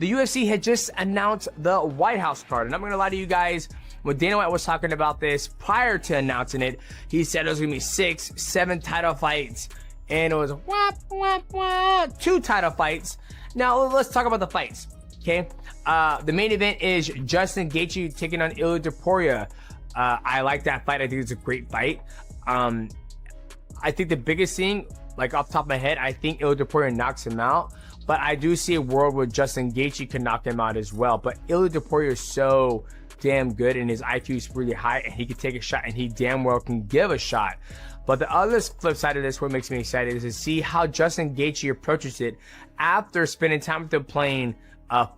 the UFC had just announced the White House card. And I'm going to lie to you guys, when Dana White was talking about this prior to announcing it, he said it was going to be 6, 7 title fights. And it was 2 title fights. Now, let's talk about the fights, okay? The main event is Justin Gaethje taking on Ilia Topuria. I like that fight. I think it's a great fight. I think the biggest thing, like off the top of my head, I think Ilia Topuria knocks him out. But I do see a world where Justin Gaethje could knock him out as well. But Ilia Topuria is so damn good, and his IQ is really high, and he can take a shot, and he damn well can give a shot. But the other flip side of this, what makes me excited, is to see how Justin Gaethje approaches it after spending time with him playing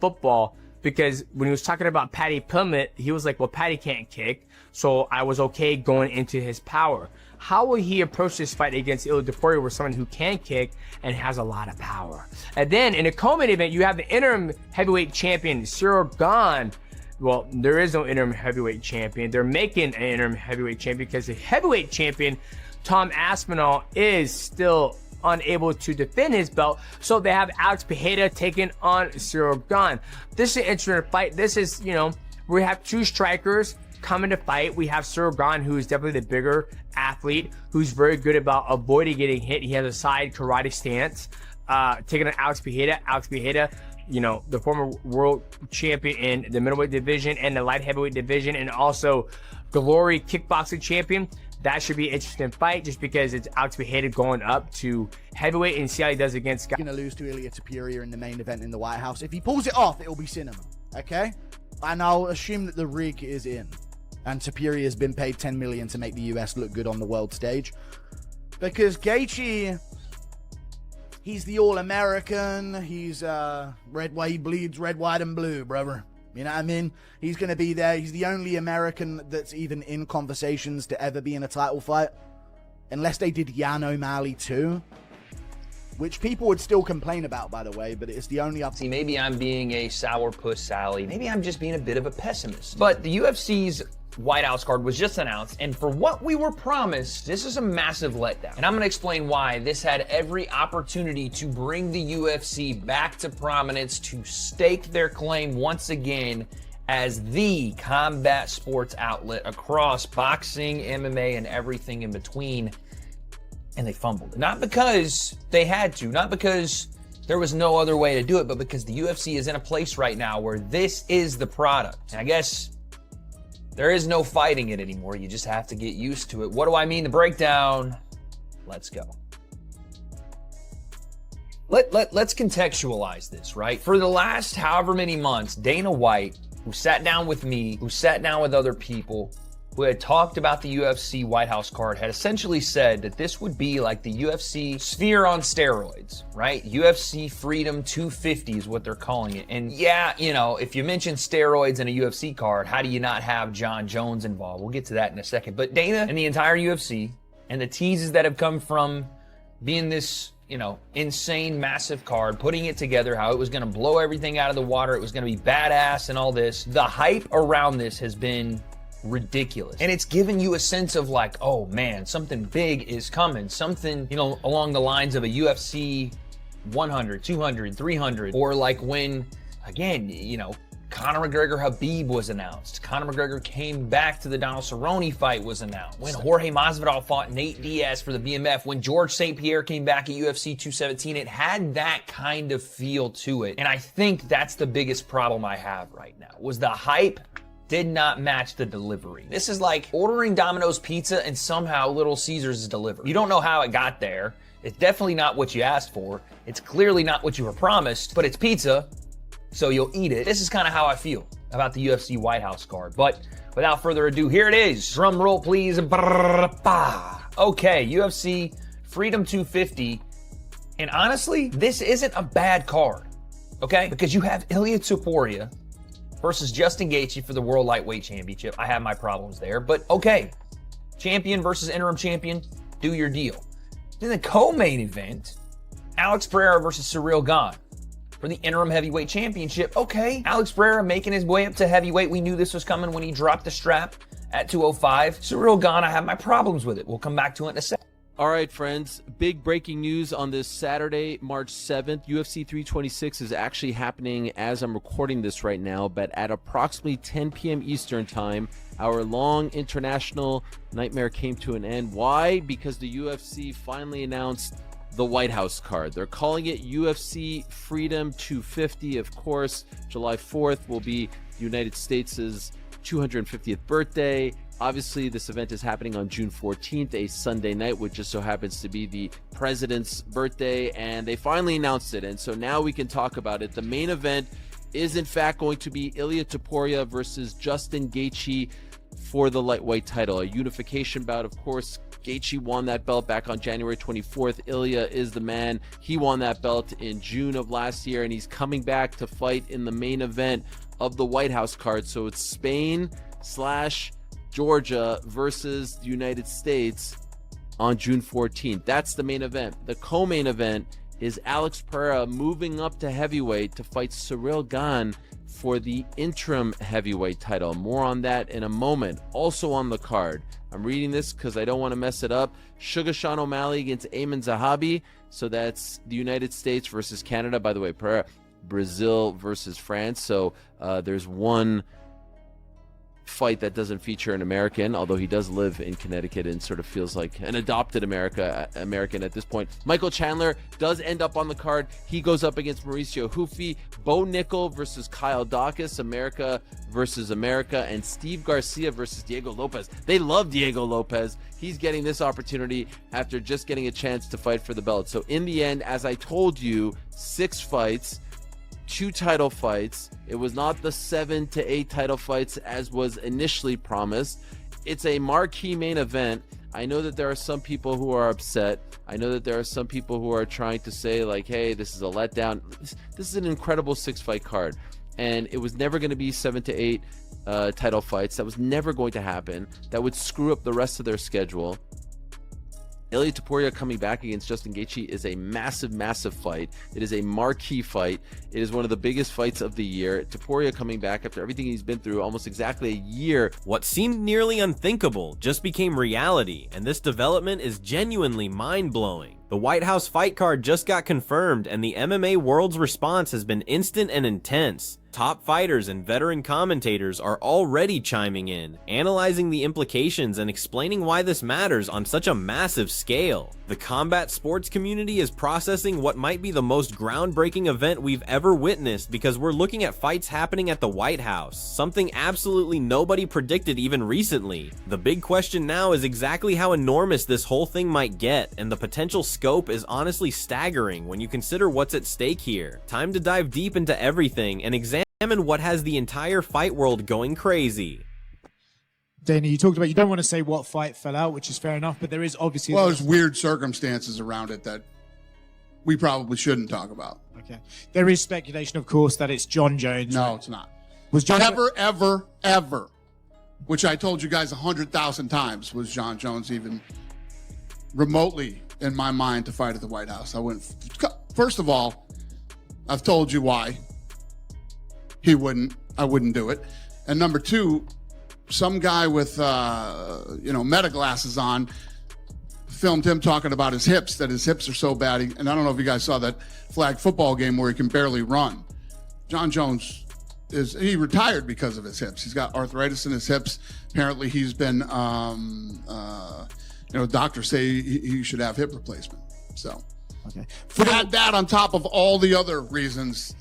football. Because when he was talking about Paddy Pimblett, he was like, well, Paddy can't kick, so I was okay going into his power. How will he approach this fight against Ilia Topuria, where someone who can kick and has a lot of power? And then in the co-main event, you have the interim heavyweight champion, Ciryl Gane. Well, there is no interim heavyweight champion. They're making an interim heavyweight champion because the heavyweight champion, Tom Aspinall, is still unable to defend his belt. So they have Alex Pereira taking on Ciryl Gane. This is an interesting fight. This is, you know, we have 2 strikers coming to fight. We have Ciryl Gane, who is definitely the bigger athlete, who's very good about avoiding getting hit. He has a side karate stance. Taking on Alex Pereira. Alex Pereira, you know, the former world champion in the middleweight division and the light heavyweight division, and also Glory kickboxing champion. That should be an interesting fight just because it's Alex Pereira going up to heavyweight and see how he does against guys. He's going to lose to Ilia Topuria in the main event in the White House. If he pulls it off, it'll be cinema, okay? And I'll assume that the rig is in. And Topuria has been paid $10 million to make the US look good on the world stage. Because Gaethje, he's the All-American. He's red, white, he bleeds red, white, and blue, brother. You know what I mean? He's going to be there. He's the only American that's even in conversations to ever be in a title fight. Unless they did Yan O'Malley too. Which people would still complain about, by the way, but it's the only See, maybe I'm being a sourpuss Sally. Maybe I'm just being a bit of a pessimist. But the UFC's White House card was just announced, and for what we were promised, this is a massive letdown. And I'm gonna explain why this had every opportunity to bring the UFC back to prominence, to stake their claim once again as the combat sports outlet across boxing, MMA, and everything in between. And they fumbled it. Not because they had to, not because there was no other way to do it, but because the UFC is in a place right now where this is the product. And I guess there is no fighting it anymore. You just have to get used to it. What do I mean? The breakdown. Let's go. Let's contextualize this, right? For the last however many months, Dana White, who sat down with me, who sat down with other people, who had talked about the UFC White House card, had essentially said that this would be like the UFC Sphere on steroids, right? UFC Freedom 250 is what they're calling it. And yeah, you know, if you mention steroids in a UFC card, how do you not have John Jones involved? We'll get to that in a second. But Dana and the entire UFC and the teases that have come from being this, you know, insane, massive card, putting it together, how it was going to blow everything out of the water, it was going to be badass and all this. The hype around this has been ridiculous. And it's given you a sense of like, oh man, something big is coming. Something, you know, along the lines of a UFC 100, 200, 300. Or like when, again, you know, Conor McGregor Habib was announced. Conor McGregor came back to the Donald Cerrone fight was announced. When Jorge Masvidal fought Nate Diaz for the BMF. When George St. Pierre came back at UFC 217. It had that kind of feel to it. And I think that's the biggest problem I have right now, was the hype did not match the delivery. This is like ordering Domino's pizza and somehow Little Caesars is delivered. You don't know how it got there. It's definitely not what you asked for. It's clearly not what you were promised, but it's pizza, so you'll eat it. This is kind of how I feel about the UFC White House card. But without further ado, here it is. Drum roll, please. Okay, UFC Freedom 250. And honestly, this isn't a bad card, okay? Because you have Ilia Topuria versus Justin Gaethje for the World Lightweight Championship. I have my problems there, but okay. Champion versus interim champion, do your deal. Then the co-main event, Alex Pereira versus Ciryl Gane for the interim heavyweight championship. Okay, Alex Pereira making his way up to heavyweight. We knew this was coming when he dropped the strap at 205. Ciryl Gane, I have my problems with it. We'll come back to it in a second. All right, friends, big breaking news on this Saturday, March 7th. UFC 326 is actually happening as I'm recording this right now, but at approximately 10 p.m. Eastern time, our long international nightmare came to an end. Why? Because the UFC finally announced the White House card. They're calling it UFC Freedom 250. Of course, July 4th will be the United States' 250th birthday. Obviously, this event is happening on June 14th, a Sunday night, which just so happens to be the president's birthday, and they finally announced it, and so now we can talk about it. The main event is in fact going to be Ilia Topuria versus Justin Gaethje for the lightweight title. A unification bout, of course. Gaethje won that belt back on January 24th. Ilya is the man. He won that belt in June of last year, and he's coming back to fight in the main event of the White House card. So it's Spain/Georgia versus the United States on June 14th. That's the main event. The co-main event is Alex Pereira moving up to heavyweight to fight Cyril Gane for the interim heavyweight title. More on that in a moment. Also on the card, I'm reading this because I don't want to mess it up. Sugar Sean O'Malley against Ayman Zahabi. So that's the United States versus Canada. By the way, Pereira, Brazil versus France. So there's one fight that doesn't feature an American, although he does live in Connecticut and sort of feels like an adopted American at this point. Michael Chandler does end up on the card. He goes up against Mauricio Hufi. Bo Nickel versus Kyle Dawkins, America versus America, and Steve Garcia versus Diego Lopez. They love Diego Lopez. He's getting this opportunity after just getting a chance to fight for the belt. So in the end, as I told you, 6 fights, 2 title fights. It was not the 7 to 8 title fights as was initially promised. It's a marquee main event. I know that there are some people who are upset. I know that there are some people who are trying to say like, hey, this is a letdown. This is an incredible 6-fight card, and it was never going to be 7 to 8 title fights. That was never going to happen. That would screw up the rest of their schedule. Ilia Topuria coming back against Justin Gaethje is a massive fight. It is a marquee fight. It is one of the biggest fights of the year. Topuria coming back after everything he's been through, almost exactly a year. What seemed nearly unthinkable just became reality, and this development is genuinely mind-blowing. The White House fight card just got confirmed, and the MMA world's response has been instant and intense. Top fighters and veteran commentators are already chiming in, analyzing the implications and explaining why this matters on such a massive scale. The combat sports community is processing what might be the most groundbreaking event we've ever witnessed, because we're looking at fights happening at the White House, something absolutely nobody predicted even recently. The big question now is exactly how enormous this whole thing might get, and the potential scope is honestly staggering when you consider what's at stake here. Time to dive deep into everything and examine what has the entire fight world going crazy. Dana, you talked about you don't want to say what fight fell out, which is fair enough, but there is obviously... Well, there's weird circumstances around it that we probably shouldn't talk about. Okay. There is speculation, of course, that it's John Jones. No, it's not. Was John Ever, which I told you guys 100,000 times, was John Jones even remotely in my mind to fight at the White House. I wouldn't. First of all, I've told you why I wouldn't do it. And number 2, some guy with, meta glasses on filmed him talking about his hips, that his hips are so bad. And I don't know if you guys saw that flag football game where he can barely run. John Jones he retired because of his hips. He's got arthritis in his hips. Apparently he's been, doctors say he should have hip replacement. So Okay. add that on top of all the other reasons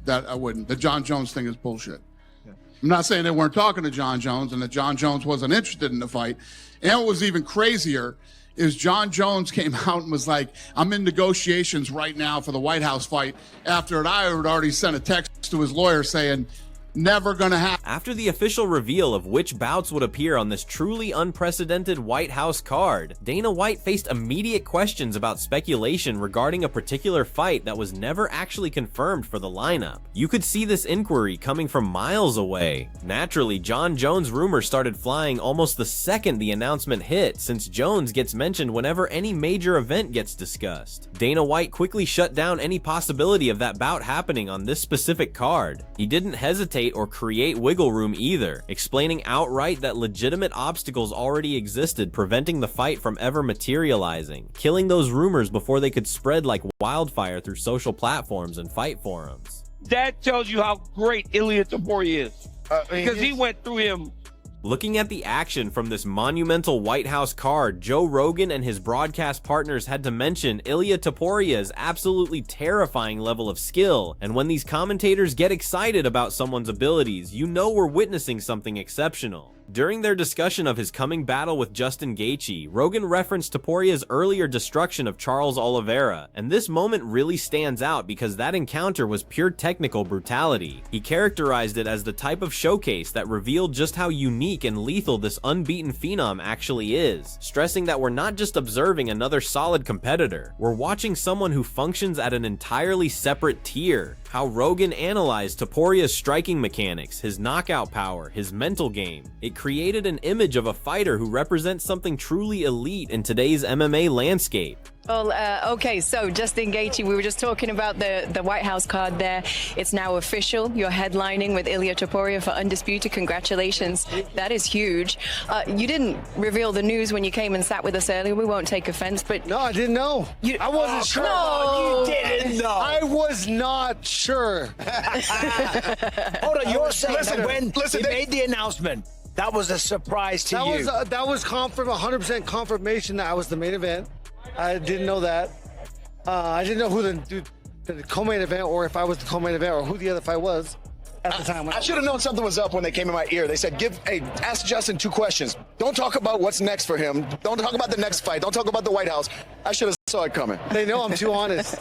that I wouldn't. The John Jones thing is bullshit. Yeah. I'm not saying they weren't talking to John Jones and that John Jones wasn't interested in the fight. And what was even crazier is John Jones came out and was like, I'm in negotiations right now for the White House fight, after I had already sent a text to his lawyer saying, never gonna happen. After the official reveal of which bouts would appear on this truly unprecedented White House card, Dana White faced immediate questions about speculation regarding a particular fight that was never actually confirmed for the lineup. You could see this inquiry coming from miles away. Naturally, John Jones rumors started flying almost the second the announcement hit, since Jones gets mentioned whenever any major event gets discussed. Dana White quickly shut down any possibility of that bout happening on this specific card. He didn't hesitate negotiate or create wiggle room either, explaining outright that legitimate obstacles already existed preventing the fight from ever materializing, killing those rumors before they could spread like wildfire through social platforms and fight forums. That tells you how great Ilia Topuria is, because he went through him. Looking at the action from this monumental White House card, Joe Rogan and his broadcast partners had to mention Ilia Topuria's absolutely terrifying level of skill, and when these commentators get excited about someone's abilities, you know we're witnessing something exceptional. During their discussion of his coming battle with Justin Gaethje, Rogan referenced Topuria's earlier destruction of Charles Oliveira, and this moment really stands out because that encounter was pure technical brutality. He characterized it as the type of showcase that revealed just how unique and lethal this unbeaten phenom actually is, stressing that we're not just observing another solid competitor, we're watching someone who functions at an entirely separate tier. How Rogan analyzed Topuria's striking mechanics, his knockout power, his mental game. It created an image of a fighter who represents something truly elite in today's MMA landscape. Well, okay, so Justin Gaethje, we were just talking about the White House card there. It's now official. You're headlining with Ilia Topuria for Undisputed. Congratulations. That is huge. You didn't reveal the news when you came and sat with us earlier. We won't take offense, but... No, I didn't know. I wasn't sure. No, you didn't know. I was not sure. Hold on, you're saying that when he made the announcement, that was a surprise to you. That was 100% confirmation that I was the main event. I didn't know that. I didn't know who the co-main event, or if I was the co-main event, or who the other fight was at the time. I should have known something was up when they came in my ear. They said, ask Justin 2 questions. Don't talk about what's next for him. Don't talk about the next fight. Don't talk about the White House. I should have saw it coming. They know I'm too honest.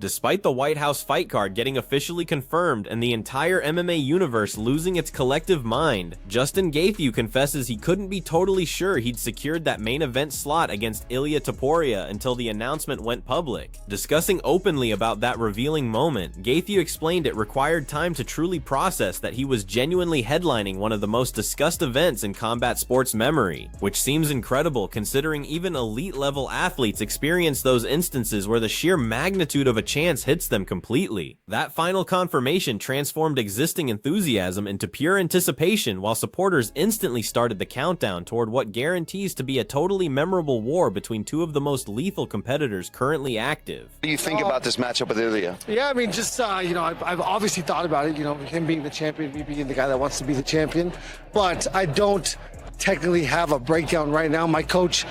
Despite the White House fight card getting officially confirmed and the entire MMA universe losing its collective mind, Justin Gaethje confesses he couldn't be totally sure he'd secured that main event slot against Ilia Topuria until the announcement went public. Discussing openly about that revealing moment, Gaethje explained it required time to truly process that he was genuinely headlining one of the most discussed events in combat sports memory, which seems incredible considering even elite-level athletes experience those instances where the sheer magnitude of a chance hits them completely. That final confirmation transformed existing enthusiasm into pure anticipation, while supporters instantly started the countdown toward what guarantees to be a totally memorable war between two of the most lethal competitors currently active. What do you think about this matchup with Ilia? Yeah, I mean, just, I've obviously thought about it, him being the champion, me being the guy that wants to be the champion, but I don't technically have a breakdown right now. My coach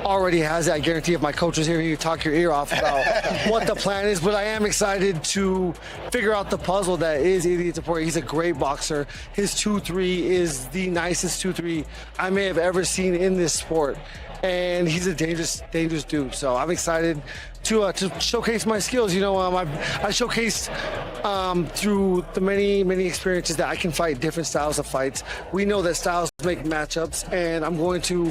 already has it. I guarantee if my coach was here, he'd talk your ear off about what the plan is, but I am excited to figure out the puzzle that is Ilia Topuria. He's a great boxer. His 2-3 is the nicest 2-3 I may have ever seen in this sport, and he's a dangerous dude. So I'm excited to showcase my skills. I showcased through the many experiences that I can fight different styles of fights. We know that styles make matchups, and I'm going to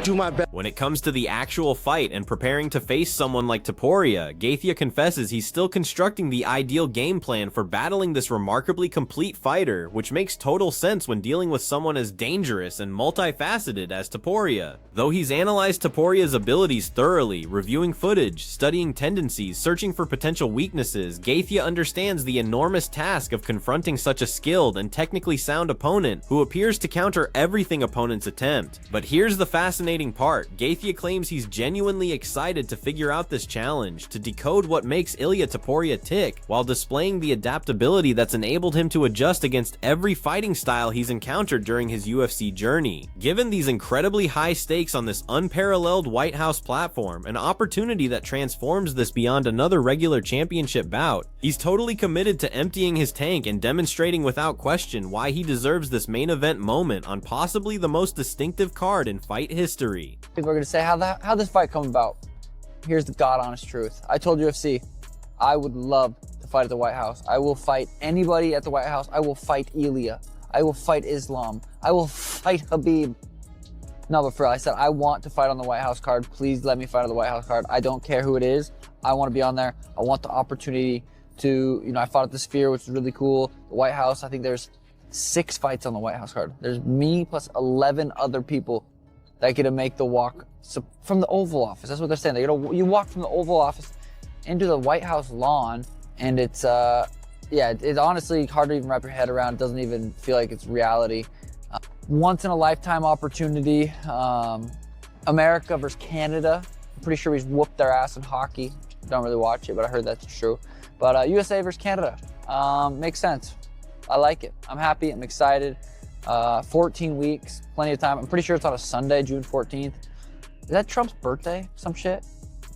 do my best. When it comes to the actual fight and preparing to face someone like Topuria, Gaethje confesses he's still constructing the ideal game plan for battling this remarkably complete fighter, which makes total sense when dealing with someone as dangerous and multifaceted as Topuria. Though he's analyzed Topuria's abilities thoroughly, reviewing footage, studying tendencies, searching for potential weaknesses, Gaethje understands the enormous task of confronting such a skilled and technically sound opponent who appears to counter everything opponents attempt. But here's the fascinating part. Gaethje claims he's genuinely excited to figure out this challenge, to decode what makes Ilia Topuria tick, while displaying the adaptability that's enabled him to adjust against every fighting style he's encountered during his UFC journey. Given these incredibly high stakes on this unparalleled White House platform, an opportunity that transforms this beyond another regular championship bout, he's totally committed to emptying his tank and demonstrating without question why he deserves this main event moment on possibly the most distinctive card in fight history. People are going to say, how this fight come about? Here's the God honest truth. I told UFC, I would love to fight at the White House. I will fight anybody at the White House. I will fight Ilia. I will fight Islam. I will fight Habib. No, but for real, I said, I want to fight on the White House card. Please let me fight on the White House card. I don't care who it is. I want to be on there. I want the opportunity to, I fought at the Sphere, which is really cool. The White House, I think there's 6 fights on the White House card. There's me plus 11 other people that get to make the walk from the Oval Office. That's what they're saying. You walk from the Oval Office into the White House lawn, and it's yeah, it's honestly hard to even wrap your head around. It doesn't even feel like it's reality. Once in a lifetime opportunity. America versus Canada. I'm pretty sure he's whooped their ass in hockey. Don't really watch it, but I heard that's true. But USA versus Canada makes sense. I like it. I'm happy. I'm excited. 14 weeks, plenty of time. I'm pretty sure it's on a Sunday, June 14th. Is that Trump's birthday? Some shit?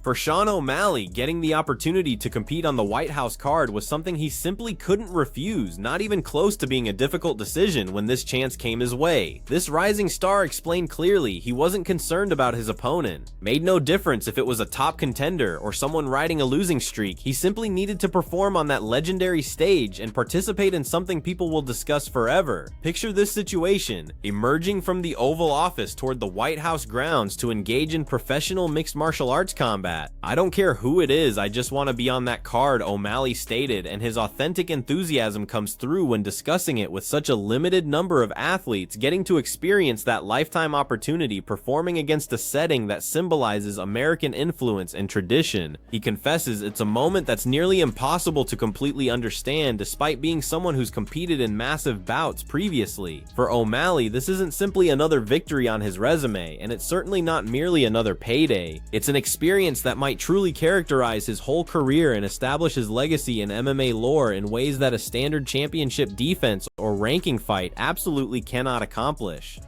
For Sean O'Malley, getting the opportunity to compete on the White House card was something he simply couldn't refuse, not even close to being a difficult decision when this chance came his way. This rising star explained clearly he wasn't concerned about his opponent. Made no difference if it was a top contender or someone riding a losing streak, he simply needed to perform on that legendary stage and participate in something people will discuss forever. Picture this situation: emerging from the Oval Office toward the White House grounds to engage in professional mixed martial arts combat. I don't care who it is, I just want to be on that card, O'Malley stated, and his authentic enthusiasm comes through when discussing it with such a limited number of athletes getting to experience that lifetime opportunity performing against a setting that symbolizes American influence and tradition. He confesses it's a moment that's nearly impossible to completely understand despite being someone who's competed in massive bouts previously. For O'Malley, this isn't simply another victory on his resume, and it's certainly not merely another payday. It's an experience that might truly characterize his whole career and establish his legacy in MMA lore in ways that a standard championship defense or ranking fight absolutely cannot accomplish.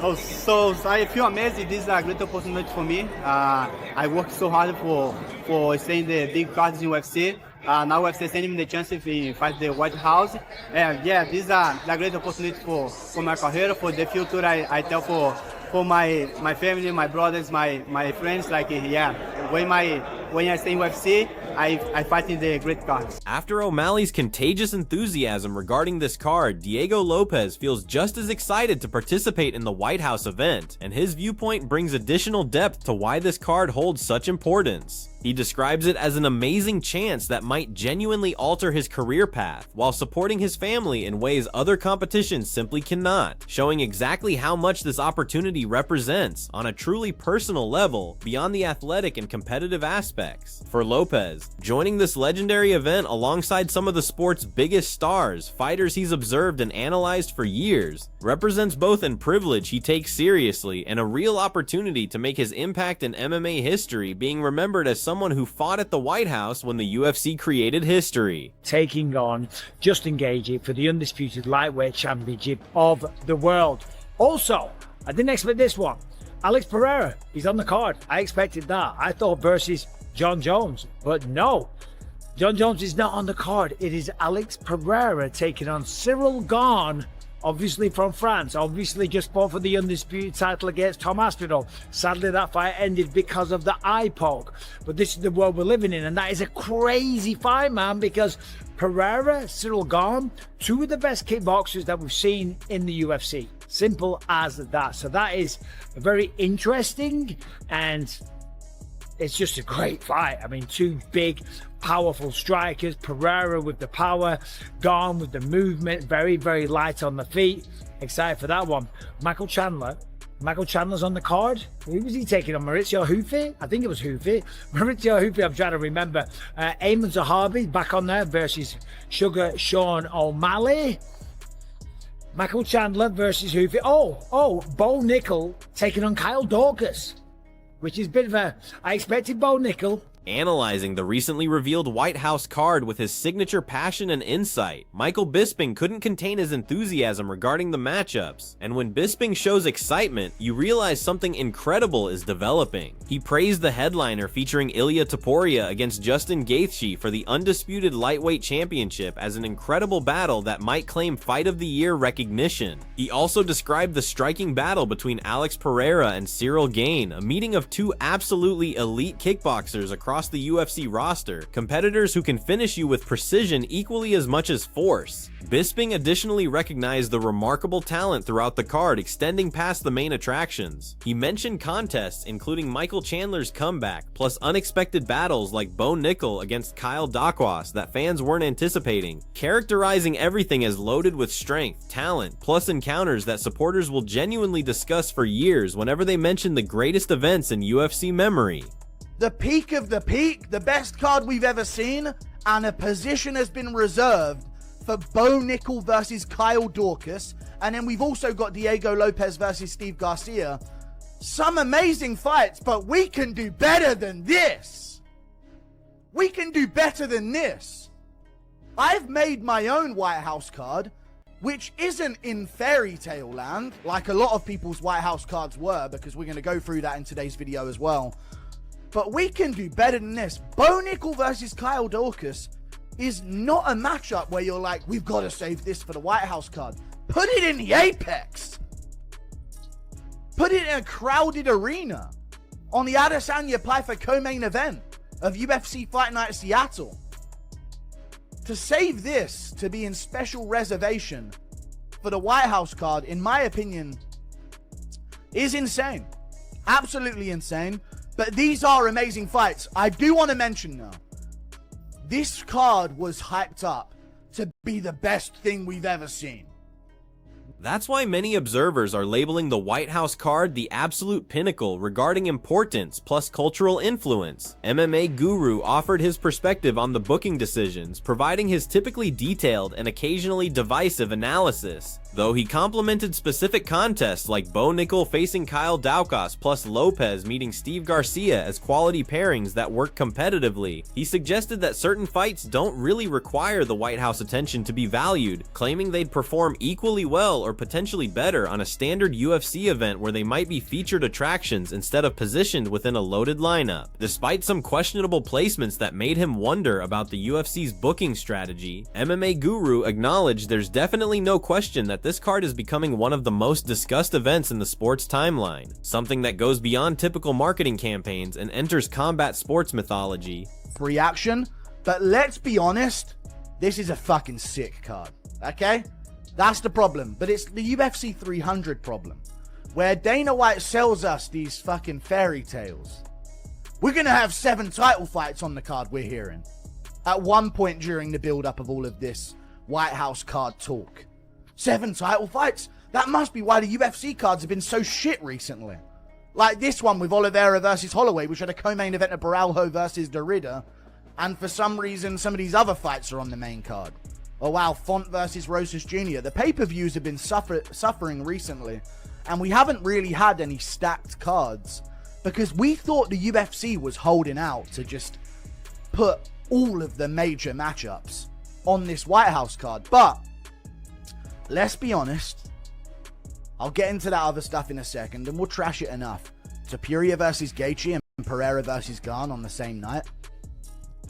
Oh, so I feel amazing. This is a great opportunity for me. I worked so hard for staying the big cards in UFC. Now UFC sending me the chance to fight the White House. And yeah, this is a great opportunity for my career, for the future. I tell for my family, my brothers, my friends, like, yeah, when I stay in UFC, I fight in the great cards. After O'Malley's contagious enthusiasm regarding this card, Diego Lopez feels just as excited to participate in the White House event, and his viewpoint brings additional depth to why this card holds such importance. He describes it as an amazing chance that might genuinely alter his career path, while supporting his family in ways other competitions simply cannot, showing exactly how much this opportunity represents on a truly personal level beyond the athletic and competitive aspects. For Lopez, joining this legendary event alongside some of the sport's biggest stars, fighters he's observed and analyzed for years, represents both a privilege he takes seriously and a real opportunity to make his impact in MMA history, being remembered as someone who fought at the White House when the UFC created history. Taking on Justin Gaethje for the undisputed lightweight championship of the world. Also, I didn't expect this one. Alex Pereira, he's on the card. I expected that. I thought versus John Jones, but no. John Jones is not on the card. It is Alex Pereira taking on Cyril Gane, obviously from France, obviously just fought for the undisputed title against Tom Aspinall. Sadly, that fight ended because of the eye poke. But this is the world we're living in, and that is a crazy fight, man, because Pereira, Cyril Gane, two of the best kickboxers that we've seen in the UFC. Simple as that. So that is very interesting, and it's just a great fight. I mean, two big, powerful strikers. Pereira with the power, Gane with the movement, very, very light on the feet. Excited for that one. Michael Chandler's on the card. Who was he taking on? Maurizio Hufi? I think it was Hufi. Maurizio Hufi, I'm trying to remember. Ayman Zahabi back on there versus Sugar Sean O'Malley. Michael Chandler versus Hufi. Oh, Bo Nickel taking on Kyle Dorcas, which is a bit of a... I expected Bo Nickel. Analyzing the recently revealed White House card with his signature passion and insight, Michael Bisping couldn't contain his enthusiasm regarding the matchups, and when Bisping shows excitement, you realize something incredible is developing. He praised the headliner featuring Ilia Topuria against Justin Gaethje for the undisputed lightweight championship as an incredible battle that might claim Fight of the Year recognition. He also described the striking battle between Alex Pereira and Cyril Gane, a meeting of two absolutely elite kickboxers across the UFC roster, competitors who can finish you with precision equally as much as force. Bisping additionally recognized the remarkable talent throughout the card extending past the main attractions. He mentioned contests including Michael Chandler's comeback, plus unexpected battles like Bo Nickel against Kyle Dorcas that fans weren't anticipating, characterizing everything as loaded with strength, talent, plus encounters that supporters will genuinely discuss for years whenever they mention the greatest events in UFC memory. The peak of the peak, the best card we've ever seen, and a position has been reserved for Bo Nickel versus Kyle Dorcas. And then we've also got Diego Lopez versus Steve Garcia. Some amazing fights, but we can do better than this. We can do better than this. I've made my own White House card, which isn't in fairy tale land, like a lot of people's White House cards were, because we're going to go through that in today's video as well. But we can do better than this. Bo Nickel versus Kyle Dorcas is not a matchup where you're like, we've got to save this for the White House card. Put it in the Apex. Put it in a crowded arena on the Adesanya Piper co-main event of UFC Fight Night Seattle. To save this to be in special reservation for the White House card, in my opinion, is insane. Absolutely insane. But these are amazing fights. I do want to mention though, this card was hyped up to be the best thing we've ever seen. That's why many observers are labeling the White House card the absolute pinnacle regarding importance plus cultural influence. MMA Guru offered his perspective on the booking decisions, providing his typically detailed and occasionally divisive analysis. Though he complimented specific contests like Bo Nickel facing Kyle Daukaus plus Lopez meeting Steve Garcia as quality pairings that work competitively, he suggested that certain fights don't really require the White House attention to be valued, claiming they'd perform equally well or potentially better on a standard UFC event where they might be featured attractions instead of positioned within a loaded lineup. Despite some questionable placements that made him wonder about the UFC's booking strategy, MMA Guru acknowledged there's definitely no question that this card is becoming one of the most discussed events in the sports timeline, something that goes beyond typical marketing campaigns and enters combat sports mythology. Free action, but let's be honest, this is a fucking sick card, okay? That's the problem, but it's the UFC 300 problem, where Dana White sells us these fucking fairy tales. We're gonna have 7 title fights on the card, we're hearing, at one point during the build-up of all of this White House card talk. 7 title fights? That must be why the UFC cards have been so shit recently. Like this one with Oliveira versus Holloway, which had a co-main event of Baralho versus Derrida, and for some reason some of these other fights are on the main card. Oh wow, Font versus Rosas Jr. The pay-per-views have been suffering recently, and we haven't really had any stacked cards, because we thought the UFC was holding out to just put all of the major matchups on this White House card. But let's be honest, I'll get into that other stuff in a second, and we'll trash it enough. Topuria versus Gaethje and Pereira versus Gane on the same night.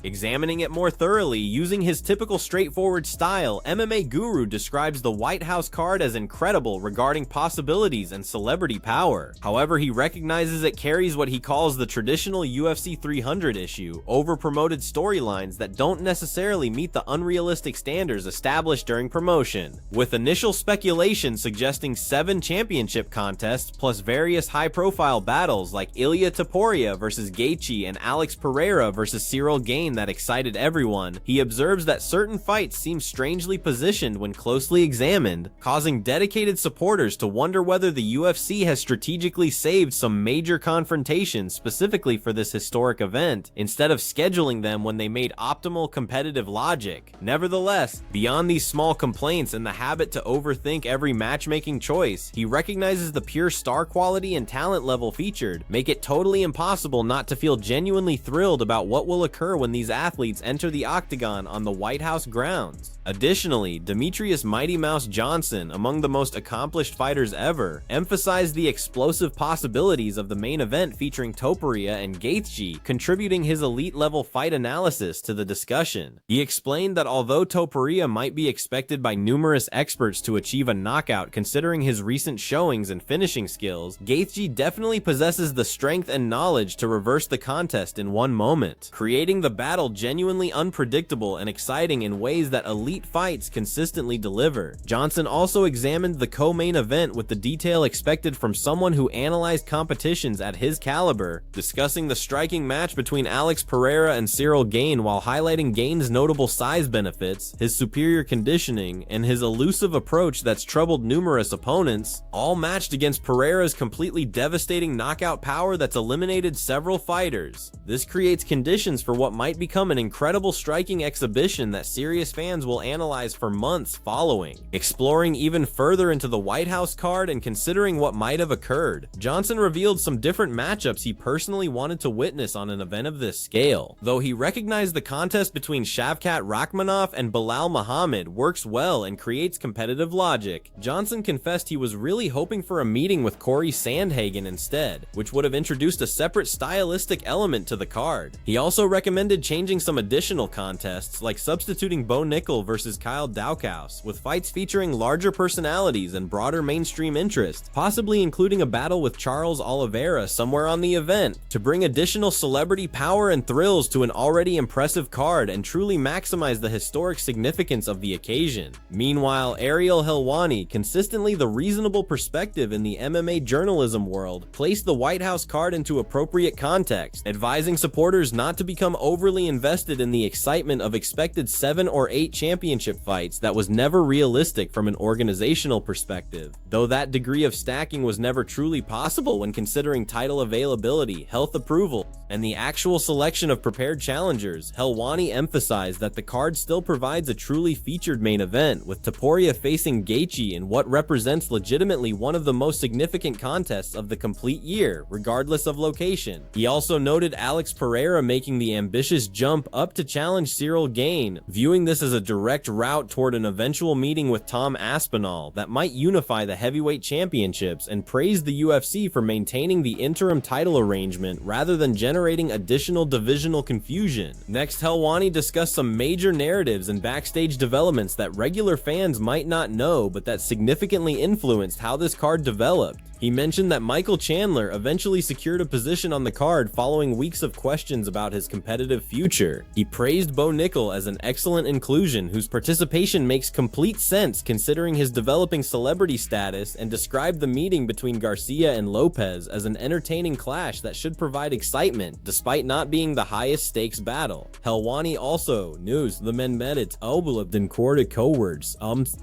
Examining it more thoroughly, using his typical straightforward style, MMA Guru describes the White House card as incredible regarding possibilities and celebrity power. However, he recognizes it carries what he calls the traditional UFC 300 issue, over-promoted storylines that don't necessarily meet the unrealistic standards established during promotion. With initial speculation suggesting 7 championship contests plus various high-profile battles like Ilia Topuria versus Gaethje and Alex Pereira versus Cyril Gane that excited everyone, he observes that certain fights seem strangely positioned when closely examined, causing dedicated supporters to wonder whether the UFC has strategically saved some major confrontations specifically for this historic event, instead of scheduling them when they made optimal competitive logic. Nevertheless, beyond these small complaints and the habit to overthink every matchmaking choice, he recognizes the pure star quality and talent level featured make it totally impossible not to feel genuinely thrilled about what will occur when these athletes enter the octagon on the White House grounds. Additionally, Demetrius Mighty Mouse Johnson, among the most accomplished fighters ever, emphasized the explosive possibilities of the main event featuring Topuria and Gaethje, contributing his elite-level fight analysis to the discussion. He explained that although Topuria might be expected by numerous experts to achieve a knockout considering his recent showings and finishing skills, Gaethje definitely possesses the strength and knowledge to reverse the contest in one moment, creating the battle genuinely unpredictable and exciting in ways that elite fights consistently deliver. Johnson also examined the co-main event with the detail expected from someone who analyzed competitions at his caliber, discussing the striking match between Alex Pereira and Cyril Gane while highlighting Gane's notable size benefits, his superior conditioning, and his elusive approach that's troubled numerous opponents, all matched against Pereira's completely devastating knockout power that's eliminated several fighters. This creates conditions for what might become an incredible striking exhibition that serious fans will analyze for months following. Exploring even further into the White House card and considering what might have occurred, Johnson revealed some different matchups he personally wanted to witness on an event of this scale. Though he recognized the contest between Shavkat Rakhmonov and Bilal Muhammad works well and creates competitive logic, Johnson confessed he was really hoping for a meeting with Corey Sandhagen instead, which would have introduced a separate stylistic element to the card. He also recommended changing some additional contests, like substituting Bo Nickel versus Kyle Daukaus, with fights featuring larger personalities and broader mainstream interest, possibly including a battle with Charles Oliveira somewhere on the event, to bring additional celebrity power and thrills to an already impressive card and truly maximize the historic significance of the occasion. Meanwhile, Ariel Helwani, consistently the reasonable perspective in the MMA journalism world, placed the White House card into appropriate context, advising supporters not to become overly invested in the excitement of expected 7 or 8 championship fights that was never realistic from an organizational perspective. Though that degree of stacking was never truly possible when considering title availability, health approval, and the actual selection of prepared challengers, Helwani emphasized that the card still provides a truly featured main event, with Topuria facing Gaethje in what represents legitimately one of the most significant contests of the complete year, regardless of location. He also noted Alex Pereira making the ambitious jump up to challenge Cyril Gane, viewing this as a direct route toward an eventual meeting with Tom Aspinall that might unify the heavyweight championships, and praised the UFC for maintaining the interim title arrangement rather than generating additional divisional confusion. Next, Helwani discussed some major narratives and backstage developments that regular fans might not know, but that significantly influenced how this card developed. He mentioned that Michael Chandler eventually secured a position on the card following weeks of questions about his competitive future. He praised Bo Nickel as an excellent inclusion whose participation makes complete sense considering his developing celebrity status, and described the meeting between Garcia and Lopez as an entertaining clash that should provide excitement despite not being the highest stakes battle. Helwani also news the men met it den korte cowords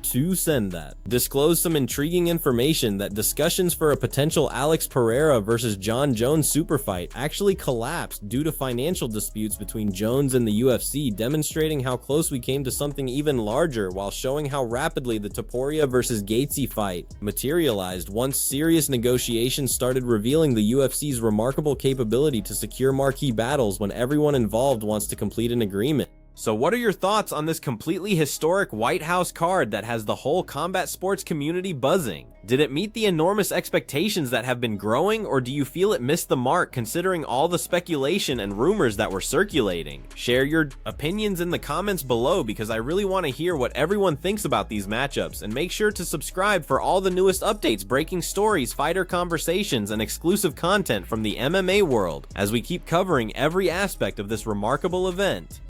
to send that disclosed some intriguing information that discussions for a potential Alex Pereira versus John Jones super fight actually collapsed due to financial disputes between Jones and the UFC, demonstrating how close we came to something even larger, while showing how rapidly the Topuria versus Gaethje fight materialized once serious negotiations started, revealing the UFC's remarkable capability to secure marquee battles when everyone involved wants to complete an agreement. So what are your thoughts on this completely historic White House card that has the whole combat sports community buzzing? Did it meet the enormous expectations that have been growing, or do you feel it missed the mark considering all the speculation and rumors that were circulating? Share your opinions in the comments below, because I really want to hear what everyone thinks about these matchups, and make sure to subscribe for all the newest updates, breaking stories, fighter conversations, and exclusive content from the MMA world as we keep covering every aspect of this remarkable event.